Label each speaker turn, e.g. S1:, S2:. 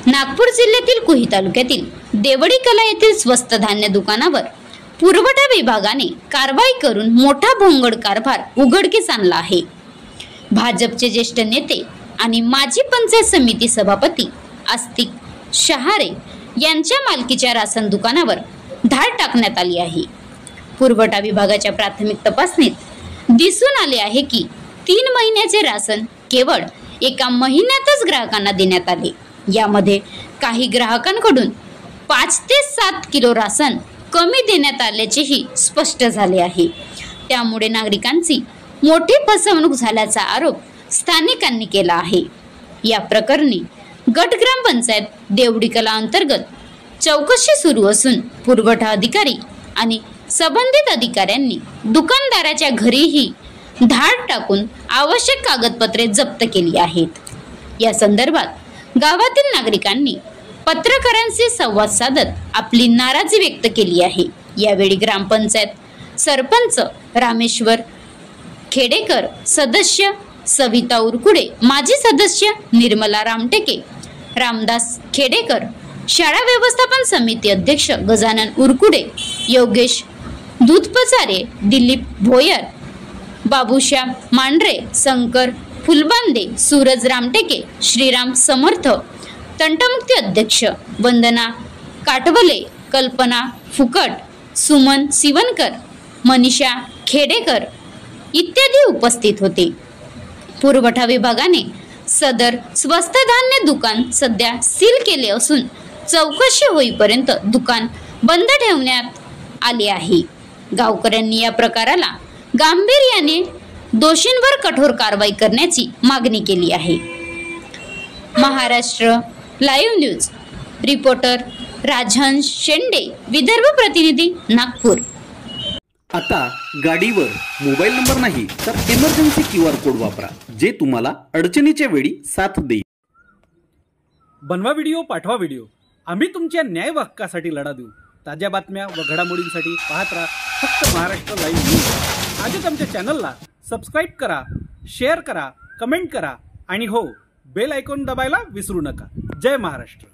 S1: नागपूर जिल्ह्यातील कुही तालुक्यातील देवडी कला येथील स्वस्त धान्य दुकानावर पुरवठा विभागाने कारवाई करून मोठा भोंगड कारभार उघडकीस आणला आहे। भाजपचे ज्येष्ठ नेते आणि माजी पंचायत समिती सभापती आस्तिक शहारे यांच्या मालकीच्या राशन दुकानावर धाड टाकण्यात आली आहे। पुरवठा विभागाच्या प्राथमिक तपासणीत दिसून आले आहे की 3 महिन्याचे राशन केवळ एका महिन्यातच ग्राहकांना देण्यात आले। यामध्ये काही ग्राहकांकडून 5 ते 7 किलो राशन कमी देण्यात आल्याचेही स्पष्ट झाले आहे। त्यामुळे नागरिकांची मोठी फसवणूक झाल्याचा आरोप स्थानिकांनी केला आहे। या प्रकरणी गट ग्रामपंचायत देवडी कला अंतर्गत चौकशी सुरू असून पुरवठा अधिकारी आणि संबंधित अधिकाऱ्यांनी दुकानदाराच्या घरीही धाड टाकून आवश्यक कागदपत्रे जप्त केली आहेत। या संदर्भात गावातील नागरिकांनी पत्रकारांशी संवाद साधत आपली नाराजी व्यक्त केली आहे। यावेळी ग्रामपंचायत सरपंच रामेश्वर खेडेकर, सदस्य सविता उरकुडे, माजी सदस्य निर्मला रामटेके, रामदास खेडेकर, शाळा व्यवस्थापन समिती अध्यक्ष गजानन उरकुडे, योगेश दूधपचारे, दिलीप भोयर, बाबूश्याम मांढरे, शंकर फुलबांदे, सूरज रामटेके, श्रीराम समर्थ, तंटमुक्ती अध्यक्ष वंदना काटवले, कल्पना फुकट, सुमन सिवनकर, मनीषा खेडेकर इत्यादी उपस्थित होते। पुरवठा विभागाने सदर स्वस्त धान्य दुकान सध्या सील केले असून चौकशी होईपर्यंत दुकान बंद ठेवण्यात आले आहे। गावकऱ्यांनी या प्रकाराला गांभीर्याने दोषींवर कठोर कारवाई करण्याची मागणी केली आहे। महाराष्ट्र लाईव्ह न्यूज रिपोर्टर राजहंस शेंडे, विदर्भ प्रतिनिधी, नागपूर।
S2: आता गाडीवर मोबाईल नंबर नाही तर इमर्जन्सी QR कोड वापरा, जे तुम्हाला अडचणीच्या वेळी साथ देईल।
S3: बनवा व्हिडिओ, पाठवा व्हिडिओ, आम्ही तुमच्या न्याय हक्कासाठी लढा देऊ। ताज्या बातम्या व घडामोडींसाठी पाहत राहा फक्त महाराष्ट्र लाईव्ह न्यूज। आजच आमच्या चॅनलला सबस्क्राईब करा, शेअर करा, कमेंट करा आणि हो, बेल आयकॉन दबायला विसरू नका। जय महाराष्ट्र।